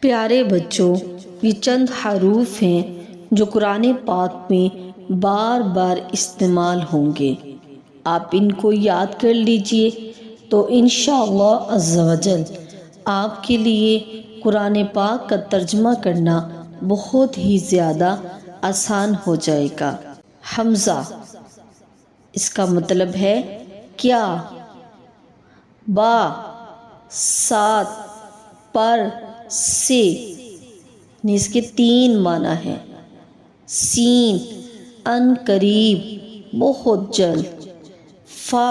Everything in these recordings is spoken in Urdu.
پیارے بچوں، یہ چند حروف ہیں جو قرآن پاک میں بار بار استعمال ہوں گے۔ آپ ان کو یاد کر لیجئے تو انشاءاللہ عز و جل آپ کے لیے قرآن پاک کا ترجمہ کرنا بہت ہی زیادہ آسان ہو جائے گا۔ حمزہ، اس کا مطلب ہے کیا۔ با، ساتھ، پر، سے، اس کے 3 معنی ہیں۔ سین، ان قریب، بہت جلد۔ فا،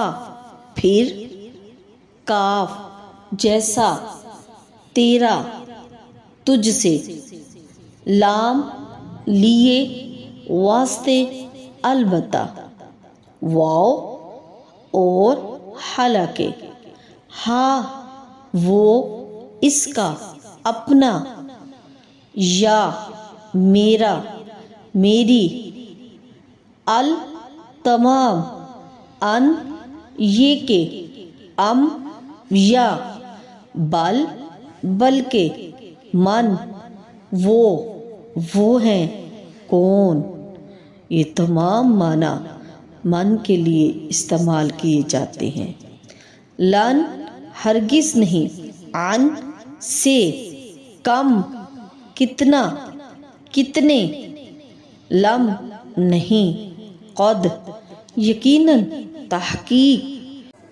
پھر۔ کاف، جیسا، تیرا، تجھ سے۔ لام، لیے، واسطے، البتہ۔ واو، اور حالانکہ۔ ہا، وہ، اس کا، اپنا۔ یا، میرا، میری۔ ال، تمام۔ ان، یہ کہ۔ ام، یا۔ بل، بلکہ۔ من، وہ ہیں۔ کون، یہ تمام معنی من کے لیے استعمال کیے جاتے ہیں۔ لن، ہرگز نہیں۔ عن، سے۔ کم، کتنا، کتنے۔ لم، نہیں۔ قد، یقیناً، تحقیق۔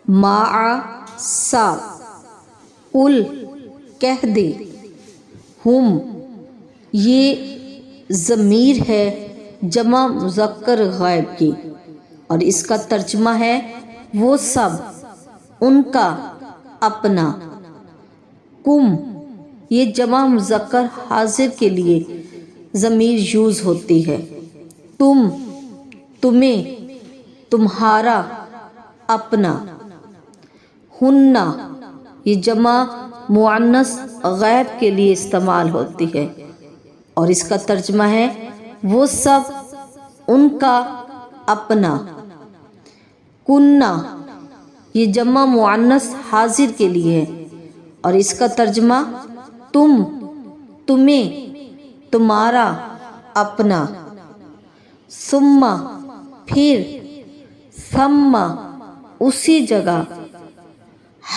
مع، ساتھ۔ قل، کہہ دے۔ ہم، یہ ضمیر ہے جمع مذکر غائب کی، اور اس کا ترجمہ ہے وہ سب، ان کا، اپنا۔ کم، یہ جمع مذکر حاضر کے لیے ضمیر یوز ہوتی ہے۔ تم، تمہیں، تمہارا، اپنا۔ ہن، یہ جمع مؤنث غائب کے لیے استعمال ہوتی ہے، اور اس کا ترجمہ ہے وہ سب، ان کا، اپنا۔ کننا، یہ جمع مؤنث حاضر کے لیے ہے، اور اس کا ترجمہ تم، تمہیں، تمہارا، اپنا۔ ثم، پھر۔ ثم، اسی جگہ۔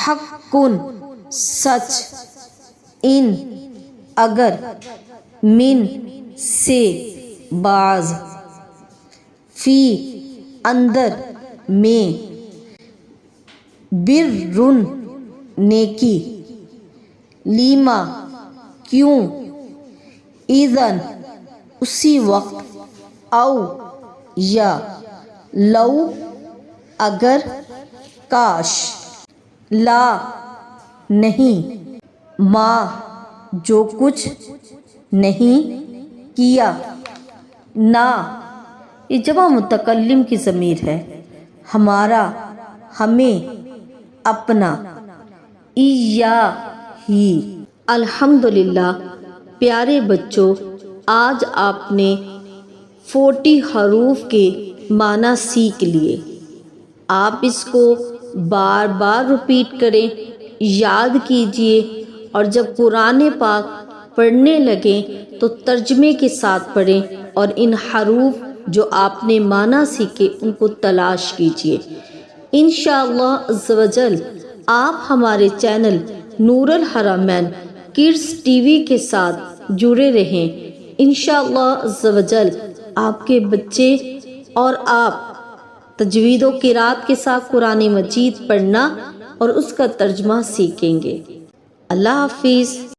حق، سچ۔ ان، اگر۔ من، سے، بعض۔ فی، اندر، میں۔ بر، نیکی۔ لیما، کیوں۔ اذن، اسی وقت۔ او، یا۔ لو، اگر، کاش۔ لا، نہیں۔ ما، جو کچھ نہیں کیا۔ نا، یہ جمع متکلم کی ضمیر ہے، ہمارا، ہمیں، اپنا۔ ایاہی۔ الحمدللہ پیارے بچوں، آج آپ نے 40 حروف کے معنی سیکھ لیے۔ آپ اس کو بار بار ریپیٹ کریں، یاد کیجئے، اور جب قرآن پاک پڑھنے لگیں تو ترجمے کے ساتھ پڑھیں، اور ان حروف جو آپ نے معنی سیکھے ان کو تلاش کیجئے۔ انشاءاللہ عز و جل آپ ہمارے چینل نور الحرمین کڈز ٹی وی کے ساتھ جڑے رہیں۔ انشاءاللہ عز و جل آپ کے بچے اور آپ تجوید و قرات کے ساتھ قرآن مجید پڑھنا اور اس کا ترجمہ سیکھیں گے۔ اللہ حافظ۔